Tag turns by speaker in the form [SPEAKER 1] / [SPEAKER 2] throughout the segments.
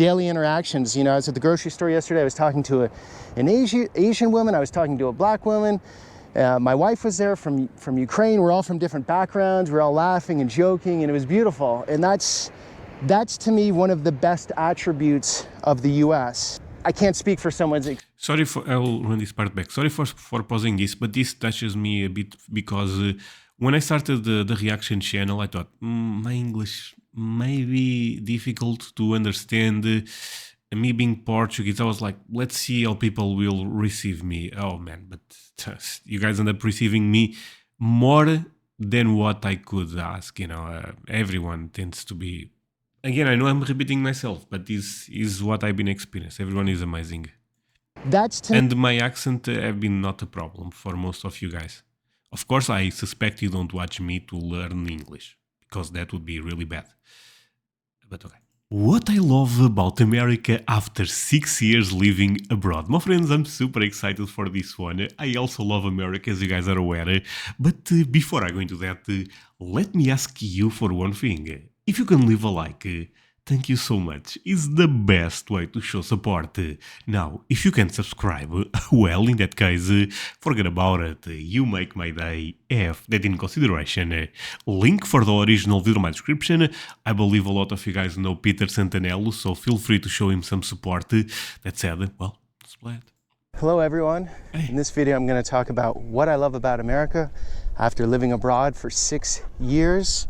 [SPEAKER 1] daily interactions. You know, I was at the grocery store yesterday. I was talking to an Asian woman. I was talking to a black woman. My wife was there from Ukraine. We're all from different backgrounds. We're all laughing and joking, and it was beautiful. And that's to me one of the best attributes of the US. I can't speak for someone's.
[SPEAKER 2] Sorry for, I'll run this part back. Sorry for pausing this, but this touches me a bit because when I started the reaction channel, I thought my English may be difficult to understand. Me being Portuguese, I was like, let's see how people will receive me. Oh man, but you guys end up receiving me more than what I could ask. You know, everyone tends to be. Again, I know I'm repeating myself, but this is what I've been experiencing. Everyone is amazing. And my accent have been not a problem for most of you guys. Of course, I suspect you don't watch me to learn English, because that would be really bad. But okay. What I love about America after 6 years living abroad. My friends, I'm super excited for this one. I also love America, as you guys are aware. But before I go into that, let me ask you for one thing. If you can leave a like, thank you so much. It's the best way to show support. Now, if you can subscribe, well, in that case, forget about it. You make my day. Have that in consideration. Link for the original video in my description. I believe a lot of you guys know Peter Santanello, so feel free to show him some support. That said, well, let's play it.
[SPEAKER 1] Hello everyone.
[SPEAKER 2] Hey.
[SPEAKER 1] In this video I'm going to talk about what I love about America after living abroad for 6 years.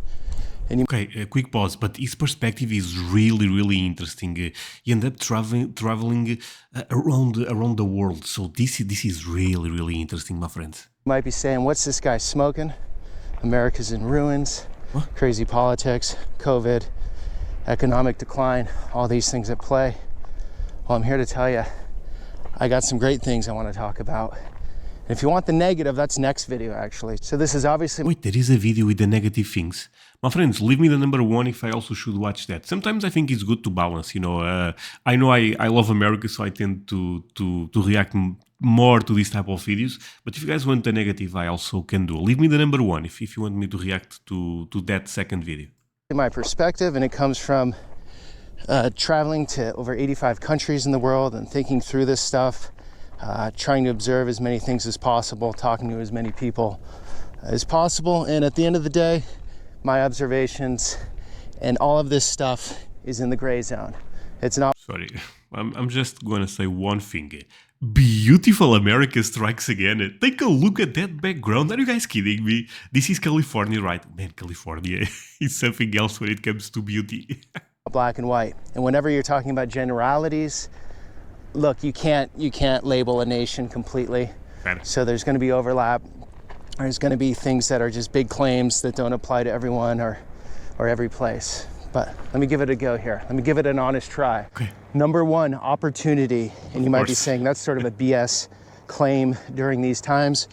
[SPEAKER 2] Okay, a quick pause, but his perspective is really interesting. You end up traveling around the world, so this is really interesting, my friends.
[SPEAKER 1] You might be saying, what's this guy smoking? America's in ruins,
[SPEAKER 2] What?
[SPEAKER 1] Crazy politics, COVID, economic decline, all these things at play. Well, I'm here to tell you, I got some great things I want to talk about. And if you want the negative, that's next video actually. So this is obviously...
[SPEAKER 2] Wait, there is a video with the negative things. My friends, leave me the number one if I also should watch that. Sometimes I think it's good to balance, you know. I know I love America, so I tend to react more to this type of videos. But if you guys want the negative, I also can do. Leave me the number one if you want me to react to that second video.
[SPEAKER 1] My perspective, and it comes from traveling to over 85 countries in the world and thinking through this stuff, trying to observe as many things as possible, talking to as many people as possible. And at the end of the day, my observations and all of this stuff is in the gray zone. It's not...
[SPEAKER 2] Sorry, I'm just going to say one thing. Beautiful America strikes again. Take a look at that background. Are you guys kidding me? This is California, right? Man, California is something else when it comes to beauty.
[SPEAKER 1] Black and white. And whenever you're talking about generalities, look, you can't label a nation completely. So there's going to be overlap. There's going to be things that are just big claims that don't apply to everyone or every place. But let me give it a go here. Let me give it an honest try.
[SPEAKER 2] Okay.
[SPEAKER 1] Number one, opportunity. And you might be saying that's sort of a BS claim during these times.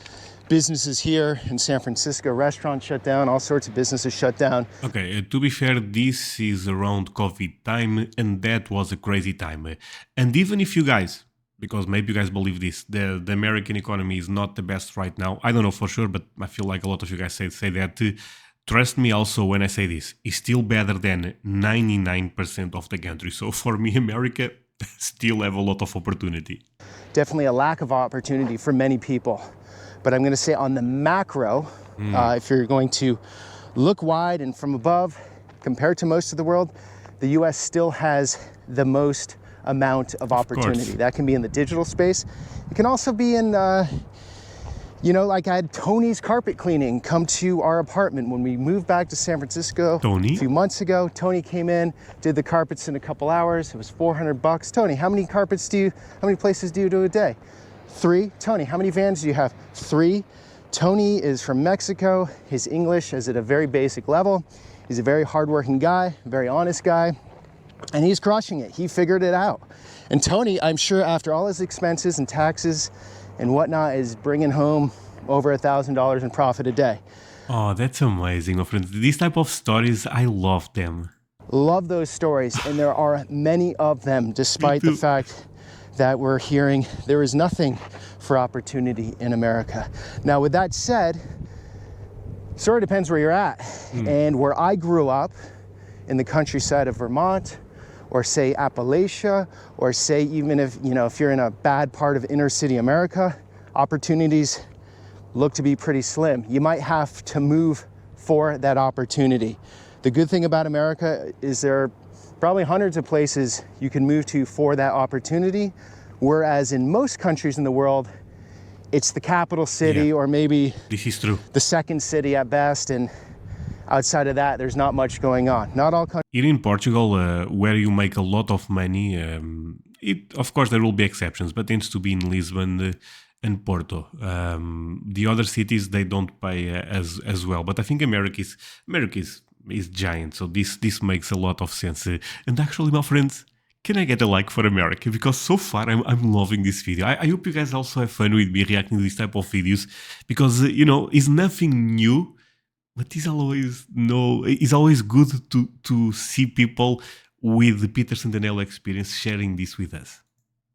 [SPEAKER 1] Businesses here in San Francisco, restaurants shut down, all sorts of businesses shut down.
[SPEAKER 2] Okay, to be fair, this is around COVID time, and that was a crazy time. And even if you guys, because maybe you guys believe this, the American economy is not the best right now. I don't know for sure, but I feel like a lot of you guys say that. Trust me also when I say this, it's still better than 99% of the country. So for me, America still have a lot of opportunity.
[SPEAKER 1] Definitely a lack of opportunity for many people. But I'm going to say on the macro, if you're going to look wide and from above, compared to most of the world, the US still has the most amount of opportunity. That can be in the digital space. It can also be in, you know, like I had Tony's carpet cleaning come to our apartment when we moved back to San Francisco a few months ago. Tony came in, did the carpets in a couple hours. It was $400. Tony, how many places do you do a day? 3. Tony, how many vans do you have? 3. Tony is from Mexico. His English is at a very basic level. He's a very hardworking guy, very honest guy, and he's crushing it. He figured it out. And Tony, I'm sure after all his expenses and taxes and whatnot, is bringing home over $1,000 in profit a day.
[SPEAKER 2] Oh, that's amazing, my friends. These type of stories, I love them.
[SPEAKER 1] Love those stories, and there are many of them, despite the fact that we're hearing there is nothing for opportunity in America. Now, with that said, sort of depends where you're at. And where I grew up, in the countryside of Vermont, or say Appalachia, or say even if, if you're in a bad part of inner city America, opportunities look to be pretty slim. You might have to move for that opportunity. The good thing about America is there are probably hundreds of places you can move to for that opportunity, whereas in most countries in the world, it's the capital city or maybe
[SPEAKER 2] This is true.
[SPEAKER 1] the second city at best, and outside of that, there's not much going on. Not all countries.
[SPEAKER 2] Here in Portugal, where you make a lot of money, of course there will be exceptions, but tends to be in Lisbon and Porto. The other cities, they don't pay as well. But I think America is giant, so this makes a lot of sense. And actually, my friends, can I get a like for America? Because so far I'm loving this video. I hope you guys also have fun with me reacting to this type of videos, because it's nothing new, but it's always good to see people with the Peter Santanello experience sharing this with us.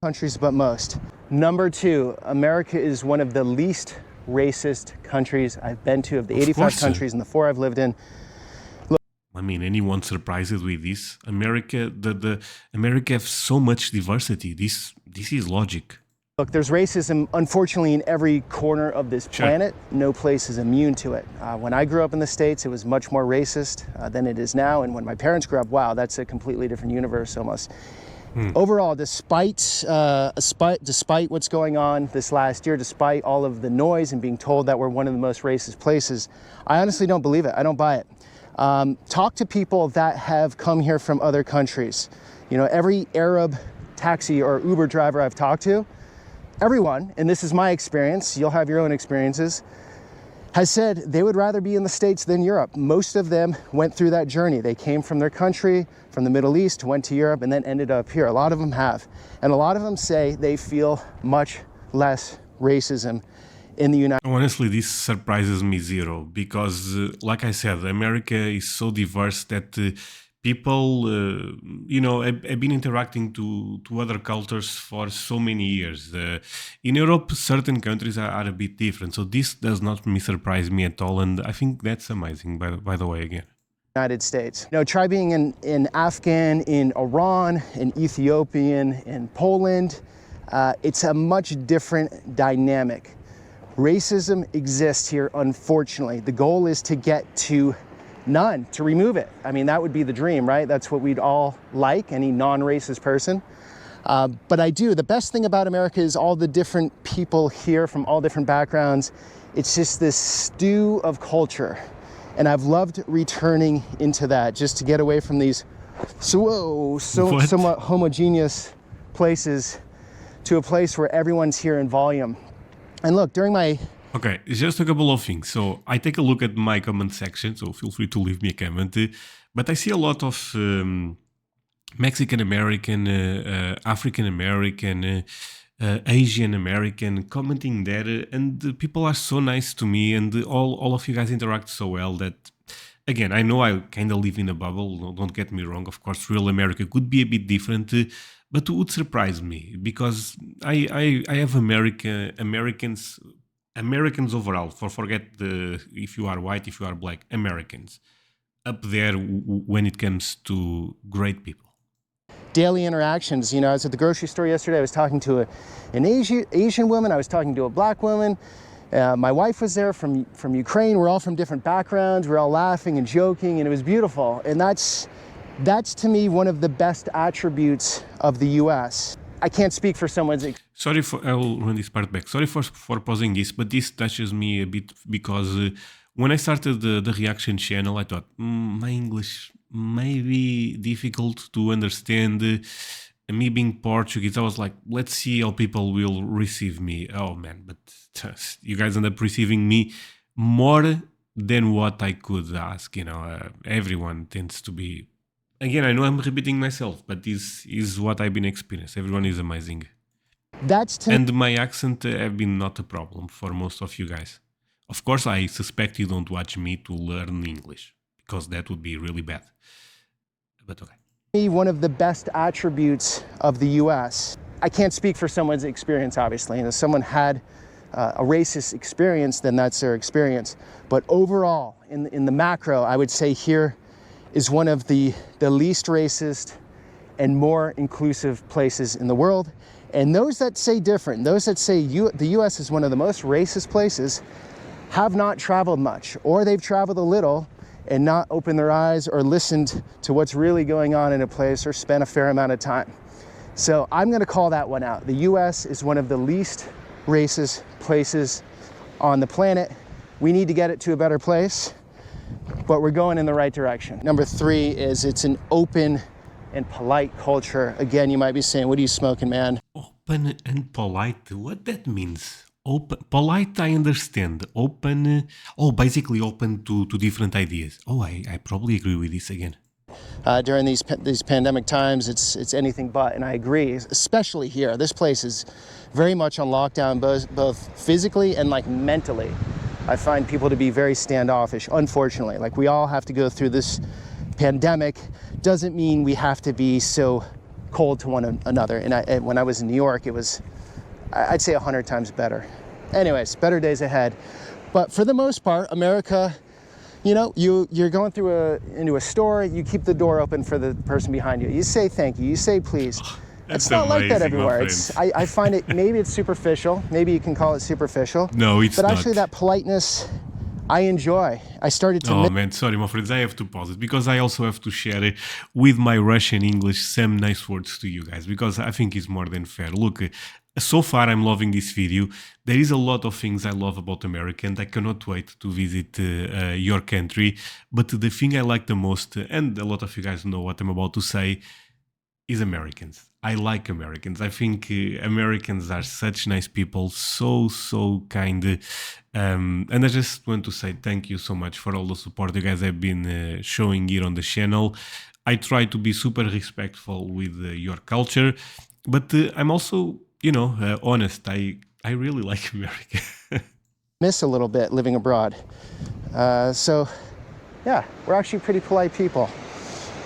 [SPEAKER 1] Countries, but most. Number 2, America is one of the least racist countries I've been to. Of the 85 countries and the 4 I've lived in.
[SPEAKER 2] I mean, anyone surprised with this? America, America has so much diversity. This is logic.
[SPEAKER 1] Look, there's racism, unfortunately, in every corner of this planet. No place is immune to it. When I grew up in the States, it was much more racist than it is now. And when my parents grew up, wow, that's a completely different universe almost. Overall, despite what's going on this last year, despite all of the noise and being told that we're one of the most racist places, I honestly don't believe it. I don't buy it. Talk to people that have come here from other countries. Every Arab taxi or Uber driver I've talked to, everyone, and this is my experience, you'll have your own experiences, has said they would rather be in the States than Europe. Most of them went through that journey. They came from their country, from the Middle East, went to Europe, and then ended up here. A lot of them have. And a lot of them say they feel much less racism in the United States.
[SPEAKER 2] Honestly, this surprises me zero, because, like I said, America is so diverse that people, have been interacting to other cultures for so many years. In Europe, certain countries are a bit different, so this does not surprise me at all, and I think that's amazing, by the way, again.
[SPEAKER 1] United States. Try being in Afghan, in Iran, in Ethiopian, in Poland. It's a much different dynamic. Racism exists here, unfortunately. The goal is to get to none, to remove it. I mean, that would be the dream, right? That's what we'd all like, any non-racist person. But the best thing about America is all the different people here from all different backgrounds. It's just this stew of culture. And I've loved returning into that, just to get away from these somewhat homogeneous places to a place where everyone's here in volume. And look, during my...
[SPEAKER 2] Okay, just a couple of things. So I take a look at my comment section, so feel free to leave me a comment. But I see a lot of Mexican American, African American, Asian American commenting there, and people are so nice to me, and all of you guys interact so well that, again, I know I kind of live in a bubble, don't get me wrong. Of course, real America could be a bit different, but it would surprise me, because I have Americans overall, forget if you are white, if you are black, Americans up there when it comes to great people.
[SPEAKER 1] Daily interactions. I was at the grocery store yesterday. I was talking to an Asian woman. I was talking to a black woman. My wife was there from Ukraine. We're all from different backgrounds. We're all laughing and joking, and it was beautiful. And that's to me one of the best attributes of the U.S. I can't speak for someone's...
[SPEAKER 2] I will run this part back. Sorry for pausing this, but this touches me a bit, because when I started the reaction channel, I thought, my English may be difficult to understand. Me being Portuguese, I was like, let's see how people will receive me. Oh man, but you guys end up receiving me more than what I could ask. Everyone tends to be... Again, I know I'm repeating myself, but this is what I've been experiencing. Everyone is amazing. And my accent have been not a problem for most of you guys. Of course, I suspect you don't watch me to learn English, because that would be really bad. But okay.
[SPEAKER 1] One of the best attributes of the U.S. I can't speak for someone's experience, obviously. If someone had a racist experience, then that's their experience. But overall, in the macro, I would say here is one of the least racist and more inclusive places in the world. And those that say different, those that say the US is one of the most racist places, have not traveled much, or they've traveled a little and not opened their eyes or listened to what's really going on in a place or spent a fair amount of time. So I'm gonna call that one out. The US is one of the least racist places on the planet. We need to get it to a better place, but we're going in the right direction. Number 3 is it's an open and polite culture. Again, you might be saying, what are you smoking, man?
[SPEAKER 2] Open and polite, what that means? Open, polite, I understand. Open, basically open to different ideas. I probably agree with this again.
[SPEAKER 1] During these pandemic times, it's anything but, and I agree, especially here. This place is very much on lockdown, both physically and like mentally. I find people to be very standoffish, unfortunately. Like, we all have to go through this pandemic. Doesn't mean we have to be so cold to one another. And when I was in New York, it was, I'd say 100 times better. Anyways, better days ahead. But for the most part, America, you know, you're going into a store, you keep the door open for the person behind you. You say thank you, you say please. It's not like that everywhere. I find it, maybe it's superficial. Maybe you can call it superficial.
[SPEAKER 2] No, it's not.
[SPEAKER 1] But actually that politeness, I enjoy. I started to...
[SPEAKER 2] Oh man, sorry my friends, I have to pause it because I also have to share with my Russian English some nice words to you guys, because I think it's more than fair. Look, so far I'm loving this video. There is a lot of things I love about America and I cannot wait to visit your country. But the thing I like the most, and a lot of you guys know what I'm about to say, is Americans. I like Americans. I think Americans are such nice people, so kind. And I just want to say thank you so much for all the support you guys have been showing here on the channel. I try to be super respectful with your culture, but I'm also, you know, honest. I really like America.
[SPEAKER 1] Miss a little bit living abroad. So yeah, we're actually pretty polite people.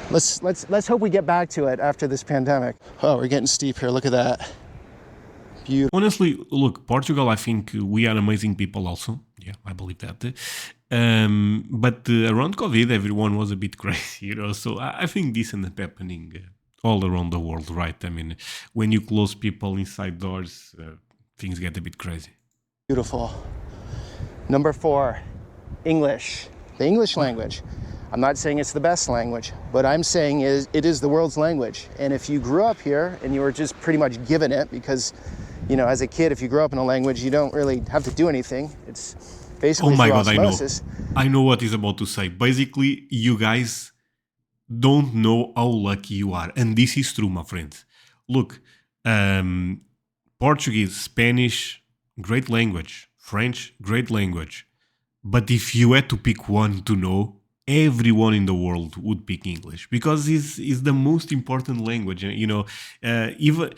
[SPEAKER 1] Let's hope we get back to it after this pandemic. Oh, we're getting steep here. Look at that. Beautiful.
[SPEAKER 2] Honestly, look, Portugal, I think we are amazing people also. Yeah, I believe that. But around COVID, everyone was a bit crazy, you know. So I think this ended up happening all around the world, right? I mean, when you close people inside doors, things get a bit crazy.
[SPEAKER 1] Beautiful. Number 4, English. The English language. I'm not saying it's the best language, but I'm saying it is the world's language. And if you grew up here and you were just pretty much given it, because, you know, as a kid, if you grow up in a language, you don't really have to do anything. It's basically
[SPEAKER 2] oh my God,
[SPEAKER 1] osmosis.
[SPEAKER 2] I know what he's about to say. Basically, you guys don't know how lucky you are. And this is true, my friends. Look, Portuguese, Spanish, great language. French, great language. But if you had to pick one to know, everyone in the world would pick English, because it's the most important language. You know, even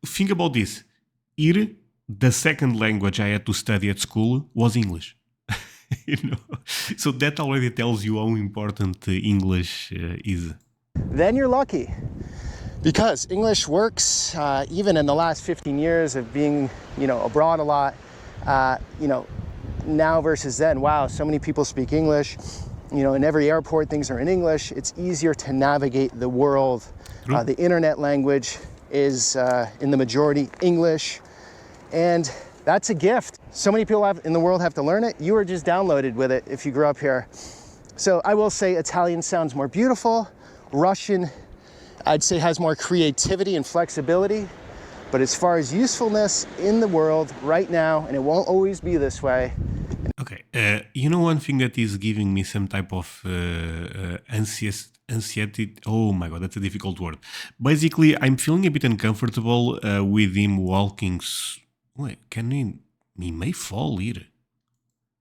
[SPEAKER 2] think about this. Here, the second language I had to study at school was English. You know, so that already tells you how important English is.
[SPEAKER 1] Then you're lucky, because English works. Even in the last 15 years of being, you know, abroad a lot, you know, now versus then. Wow, so many people speak English. You know, in every airport, things are in English. It's easier to navigate the world. The internet language is in the majority English, and that's a gift. So many people in the world have to learn it. You were just downloaded with it if you grew up here. So I will say Italian sounds more beautiful. Russian, I'd say, has more creativity and flexibility. But as far as usefulness in the world right now, and it won't always be this way.
[SPEAKER 2] Okay, you know, one thing that is giving me some type of anxiety. Oh my God, that's a difficult word. Basically, I'm feeling a bit uncomfortable with him walking. Wait, he may fall here.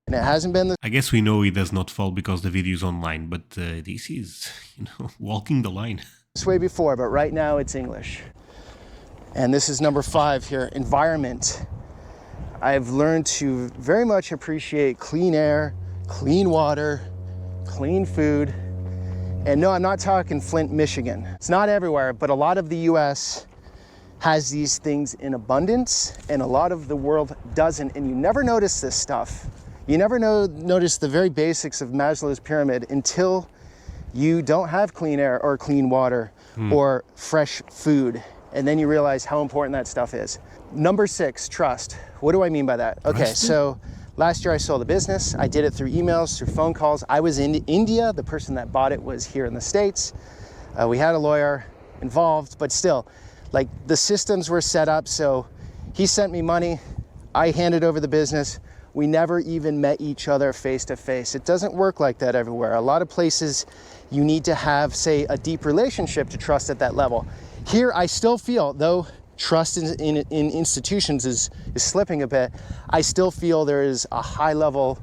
[SPEAKER 1] And it hasn't been
[SPEAKER 2] I guess we know he does not fall because the video is online, but this is, you know, walking the line.
[SPEAKER 1] this way before, but right now it's English. And this is number 5 here, environment. I've learned to very much appreciate clean air, clean water, clean food. And no, I'm not talking Flint, Michigan. It's not everywhere, but a lot of the US has these things in abundance, and a lot of the world doesn't. And you never notice this stuff. You never notice the very basics of Maslow's pyramid until you don't have clean air or clean water or fresh food. And then you realize how important that stuff is. Number 6, trust. What do I mean by that? Okay, so last year I sold a business. I did it through emails, through phone calls. I was in India. The person that bought it was here in the States. We had a lawyer involved, but still, like, the systems were set up. So he sent me money. I handed over the business. We never even met each other face to face. It doesn't work like that everywhere. A lot of places you need to have, say, a deep relationship to trust at that level. Here, I still feel, though trust in institutions is slipping a bit, I still feel there is a high level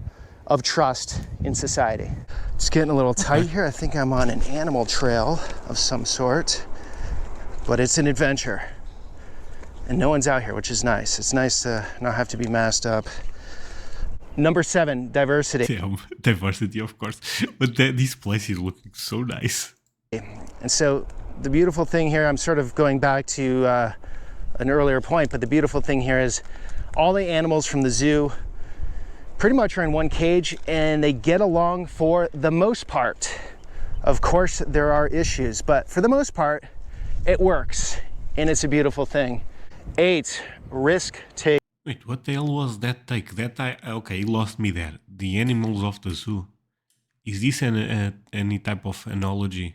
[SPEAKER 1] of trust in society. It's getting a little tight here. I think I'm on an animal trail of some sort, but it's an adventure. And no one's out here, which is nice. It's nice to not have to be masked up. Number 7, diversity.
[SPEAKER 2] Yeah, diversity, of course. But this place is looking so nice.
[SPEAKER 1] And so the beautiful thing here, I'm sort of going back to an earlier point, but the beautiful thing here is all the animals from the zoo pretty much are in one cage and they get along for the most part. Of course, there are issues, but for the most part, it works and it's a beautiful thing. 8, risk take.
[SPEAKER 2] Wait, what the hell was that take? Okay, you lost me there. The animals of the zoo. Is this any type of analogy?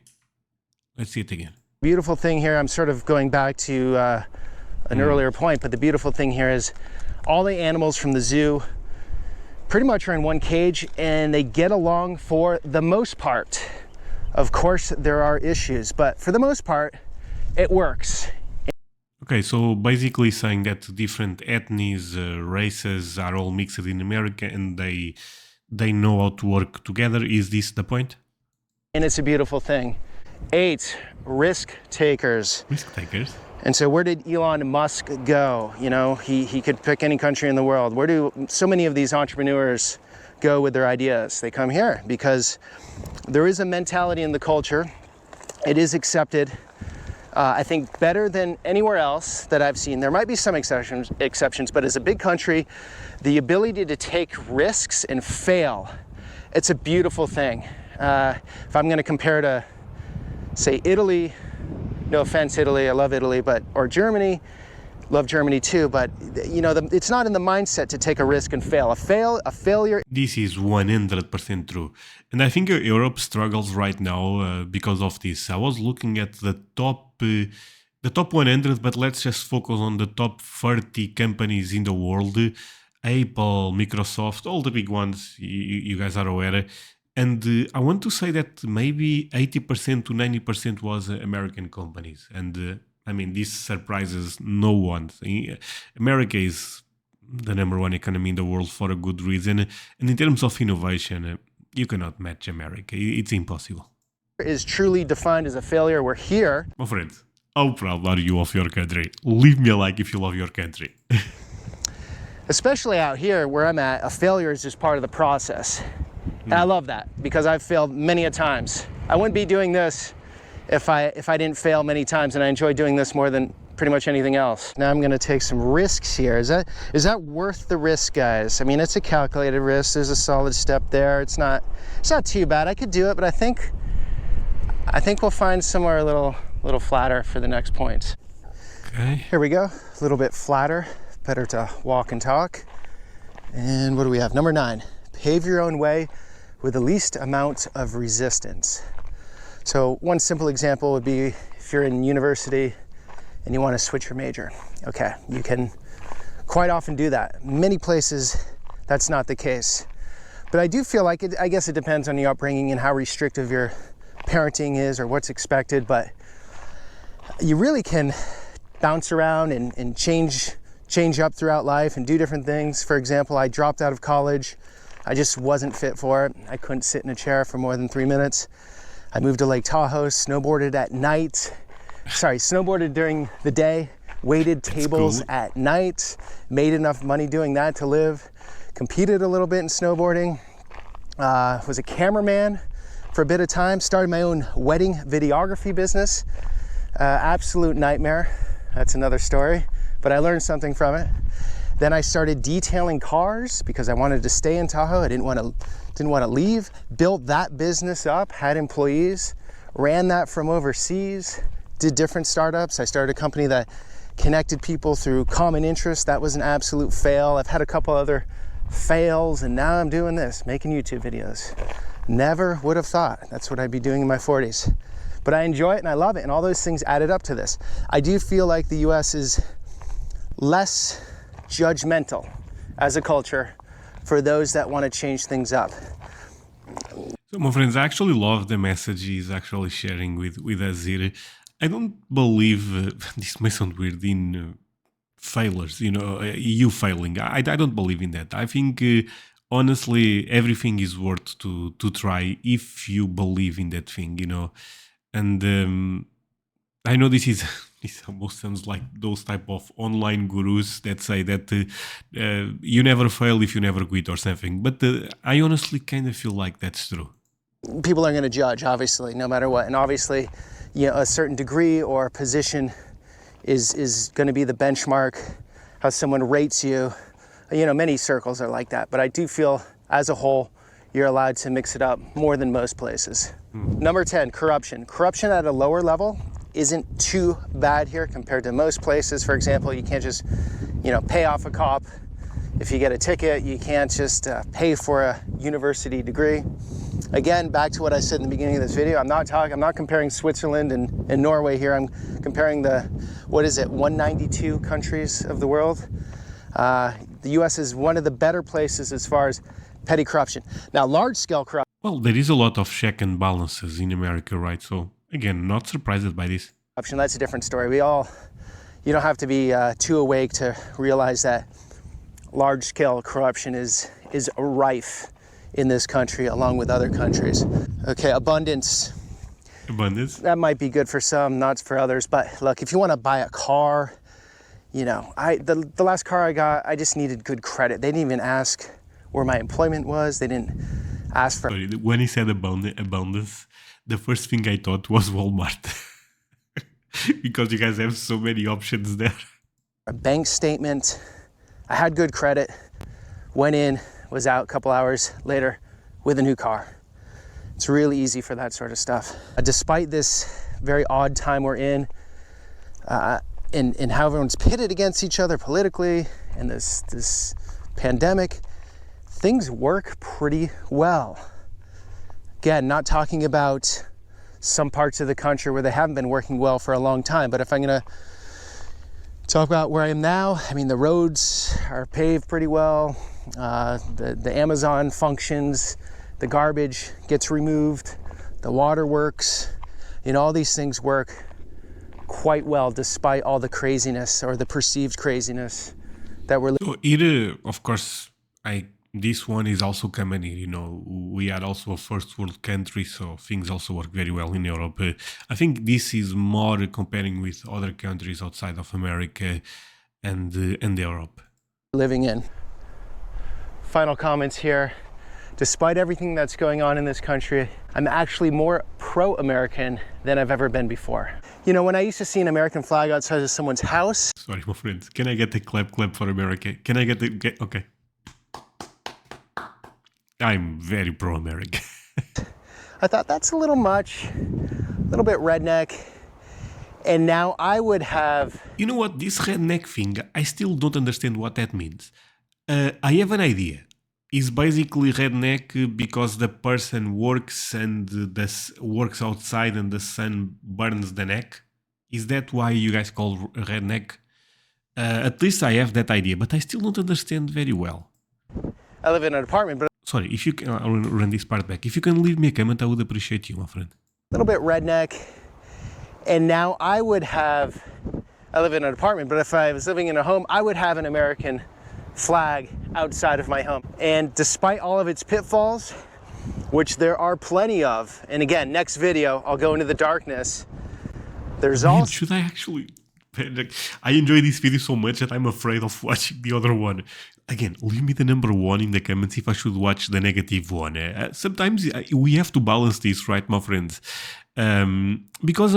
[SPEAKER 2] Let's see it again.
[SPEAKER 1] Beautiful thing here, I'm sort of going back to an earlier point, but the beautiful thing here is all the animals from the zoo pretty much are in one cage and they get along for the most part. Of course, there are issues, but for the most part, it works.
[SPEAKER 2] Okay, so basically saying that different ethnies, races are all mixed in America and they know how to work together. Is this the point?
[SPEAKER 1] And it's a beautiful thing. 8, risk takers.
[SPEAKER 2] Risk takers?
[SPEAKER 1] And so where did Elon Musk go? You know, he could pick any country in the world. Where do so many of these entrepreneurs go with their ideas? They come here because there is a mentality in the culture. It is accepted. I think better than anywhere else that I've seen. There might be some exceptions, but as a big country, the ability to take risks and fail, it's a beautiful thing. If I'm going to compare to, say, Italy, no offense, Italy, I love Italy, or Germany, love Germany too, but you know, it's not in the mindset to take a risk and fail. A failure.
[SPEAKER 2] This is 100% true. And I think Europe struggles right now because of this. I was looking at the top 100, but let's just focus on the top 30 companies in the world. Apple, Microsoft, all the big ones, you guys are aware. And I want to say that maybe 80% to 90% was American companies. And I mean, this surprises no one. America is the number 1 economy in the world for a good reason. And in terms of innovation, you cannot match America. It's impossible.
[SPEAKER 1] Is truly defined as a failure. We're here.
[SPEAKER 2] My friend, how proud are you of your country? Leave me a like if you love your country.
[SPEAKER 1] Especially out here where I'm at, a failure is just part of the process. And I love that because I've failed many a times. I wouldn't be doing this if I didn't fail many times, and I enjoy doing this more than pretty much anything else. Now I'm gonna take some risks here. Is that worth the risk, guys? I mean, it's a calculated risk. There's a solid step there. It's not too bad. I could do it, but I think we'll find somewhere a little flatter for the next point.
[SPEAKER 2] Okay.
[SPEAKER 1] Here we go. A little bit flatter. Better to walk and talk. And what do we have? Number 9, pave your own way with the least amount of resistance. So one simple example would be if you're in university and you want to switch your major. Okay, you can quite often do that. Many places, that's not the case. But I do feel like I guess it depends on the upbringing and how restrictive your parenting is or what's expected, but you really can bounce around and change up throughout life and do different things. For example, I dropped out of college. I just wasn't fit for it. I couldn't sit in a chair for more than 3 minutes. I moved to Lake Tahoe, snowboarded during the day, waited tables at night, made enough money doing that to live, competed a little bit in snowboarding, was a cameraman for a bit of time, started my own wedding videography business. Absolute nightmare. That's another story, but I learned something from it. Then I started detailing cars because I wanted to stay in Tahoe. I didn't want to leave. Built that business up, had employees, ran that from overseas, did different startups. I started a company that connected people through common interests. That was an absolute fail. I've had a couple other fails, and now I'm doing this, making YouTube videos. Never would have thought that's what I'd be doing in my 40s. But I enjoy it and I love it, and all those things added up to this. I do feel like the US is less judgmental as a culture for those that want to change things up.
[SPEAKER 2] So, my friends, I actually love the message he's actually sharing with us here. I don't believe, this may sound weird, in failures, you failing. I don't believe in that. I think, honestly, everything is worth to try if you believe in that thing, And I know this almost sounds like those type of online gurus that say that you never fail if you never quit or something. But I honestly kind of feel like that's true.
[SPEAKER 1] People are going to judge, obviously, no matter what. And obviously, a certain degree or position is going to be the benchmark, how someone rates you. Many circles are like that. But I do feel, as a whole, you're allowed to mix it up more than most places. Number 10, corruption. Corruption at a lower level isn't too bad here compared to most places. For example, you can't just, pay off a cop. If you get a ticket, you can't just pay for a university degree. Again, back to what I said in the beginning of this video, I'm not comparing Switzerland and Norway here. I'm comparing 192 countries of the world. The US is one of the better places as far as petty corruption. Now, large-scale corruption.
[SPEAKER 2] Well, there is a lot of check and balances in America, right? So, again, not surprised by this.
[SPEAKER 1] That's a different story. You don't have to be too awake to realize that large-scale corruption is rife in this country along with other countries. Okay, abundance.
[SPEAKER 2] Abundance?
[SPEAKER 1] That might be good for some, not for others. But look, if you want to buy a car, the last car I got, I just needed good credit. They didn't even ask where my employment was. They didn't ask for...
[SPEAKER 2] Sorry, when he said abundance, the first thing I thought was Walmart. Because you guys have so many options there.
[SPEAKER 1] A bank statement. I had good credit. Went in, was out a couple hours later with a new car. It's really easy for that sort of stuff. Despite this very odd time we're in how everyone's pitted against each other politically and this pandemic, things work pretty well. Again, not talking about some parts of the country where they haven't been working well for a long time, but if I'm gonna talk about where I am now, the roads are paved pretty well. The Amazon functions, the garbage gets removed, the water works, all these things work quite well despite all the craziness or the perceived craziness that we're living.
[SPEAKER 2] So here, of course, this one is also coming here, we are also a first world country, so things also work very well in Europe. I think this is more comparing with other countries outside of America and Europe.
[SPEAKER 1] Living in. Final comments here. Despite everything that's going on in this country, I'm actually more pro-American than I've ever been before. When I used to see an American flag outside of someone's house.
[SPEAKER 2] Sorry, my friends. Can I get the clap for America? Can I get okay. I'm very pro-American.
[SPEAKER 1] I thought that's a little much, a little bit redneck. And now I would have...
[SPEAKER 2] You know what? This redneck thing, I still don't understand what that means. I have an idea. It's basically redneck because the person works and works outside and the sun burns the neck. Is that why you guys call redneck? At least I have that idea, but I still don't understand very well.
[SPEAKER 1] I live in an apartment, but...
[SPEAKER 2] Sorry, if you can, I'll run this part back. If you can leave me a comment, I would appreciate you, my friend.
[SPEAKER 1] A little bit redneck. And now I live in an apartment, but if I was living in a home, I would have an American flag outside of my home. And despite all of its pitfalls, which there are plenty of, and again, next video, I'll go into the darkness. There's also...
[SPEAKER 2] Should I actually... I enjoy this video so much that I'm afraid of watching the other one. Again, leave me the number 1 in the comments if I should watch the negative one. Sometimes we have to balance this, right, my friends? Because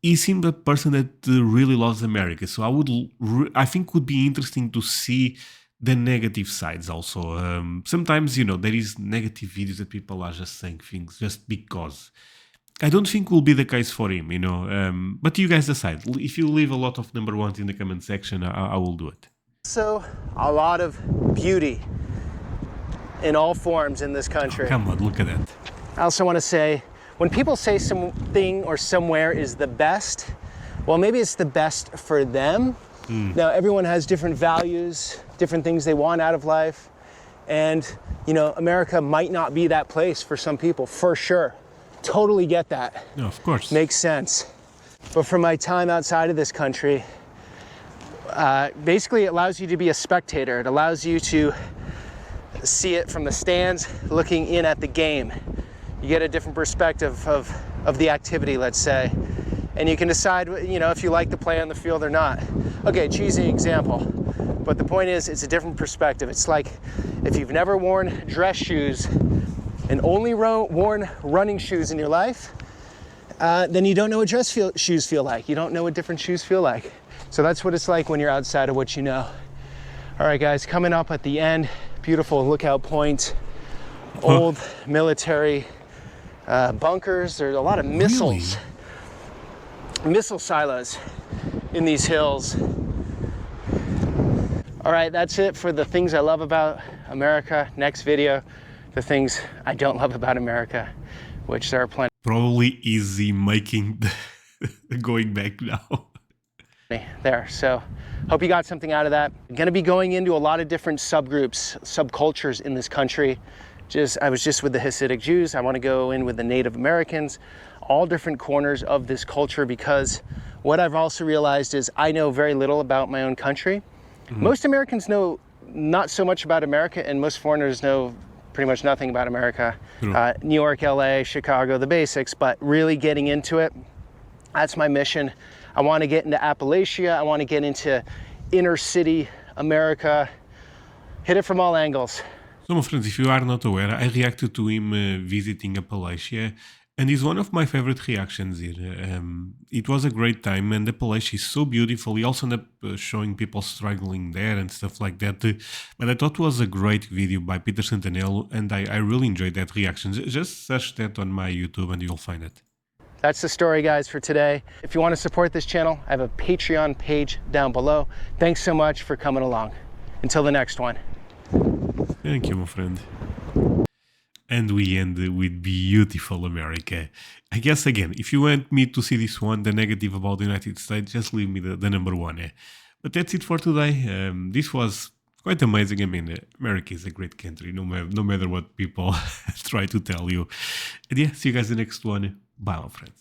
[SPEAKER 2] he seemed a person that really loves America. So I think would be interesting to see the negative sides also. Sometimes, there is negative videos that people are just saying things just because. I don't think will be the case for him, but you guys decide. If you leave a lot of number ones in the comment section, I will do it.
[SPEAKER 1] So, a lot of beauty in all forms in this country.
[SPEAKER 2] Oh, come on, look at that.
[SPEAKER 1] I also want to say, when people say something or somewhere is the best, well, maybe it's the best for them. Now, everyone has different values, different things they want out of life. And, America might not be that place for some people, for sure. Totally get that.
[SPEAKER 2] No, of course.
[SPEAKER 1] Makes sense. But from my time outside of this country, basically it allows you to be a spectator. It allows you to see it from the stands, looking in at the game. You get a different perspective of the activity, let's say. And you can decide, if you like the play on the field or not. Okay, cheesy example. But the point is, it's a different perspective. It's like if you've never worn dress shoes and only worn running shoes in your life, then you don't know what shoes feel like. You don't know what different shoes feel like. So that's what it's like when you're outside of what you know. All right, guys, coming up at the end, beautiful lookout point, old military bunkers. There's a lot of missiles, missile silos in these hills. All right, that's it for the things I love about America. Next video, the things I don't love about America, which there are plenty.
[SPEAKER 2] Probably easy making going back now.
[SPEAKER 1] There, so hope you got something out of that. I'm gonna be going into a lot of different subgroups, subcultures in this country. I was just with the Hasidic Jews. I want to go in with the Native Americans, all different corners of this culture, because what I've also realized is I know very little about my own country. Most Americans know not so much about America, and most foreigners know pretty much nothing about America. New York, LA, Chicago, the basics, but really getting into it, that's my mission. I want to get into Appalachia. I want to get into inner city America, hit it from all angles.
[SPEAKER 2] So, my friends, if you are not aware, I reacted to him visiting Appalachia, and it's one of my favorite reactions here. It was a great time, and Appalachia is so beautiful. He also ended up showing people struggling there and stuff like that. But I thought it was a great video by Peter Santanello, and I really enjoyed that reaction. Just search that on my YouTube and you'll find it.
[SPEAKER 1] That's the story, guys, for today. If you want to support this channel, I have a Patreon page down below. Thanks so much for coming along. Until the next one.
[SPEAKER 2] Thank you, my friend. And we end with beautiful America. I guess, again, if you want me to see this one, the negative about the United States, just leave me the number one. But that's it for today. This was quite amazing. I mean, America is a great country, no matter what people try to tell you. And yeah, see you guys in the next one. Bye, my friends.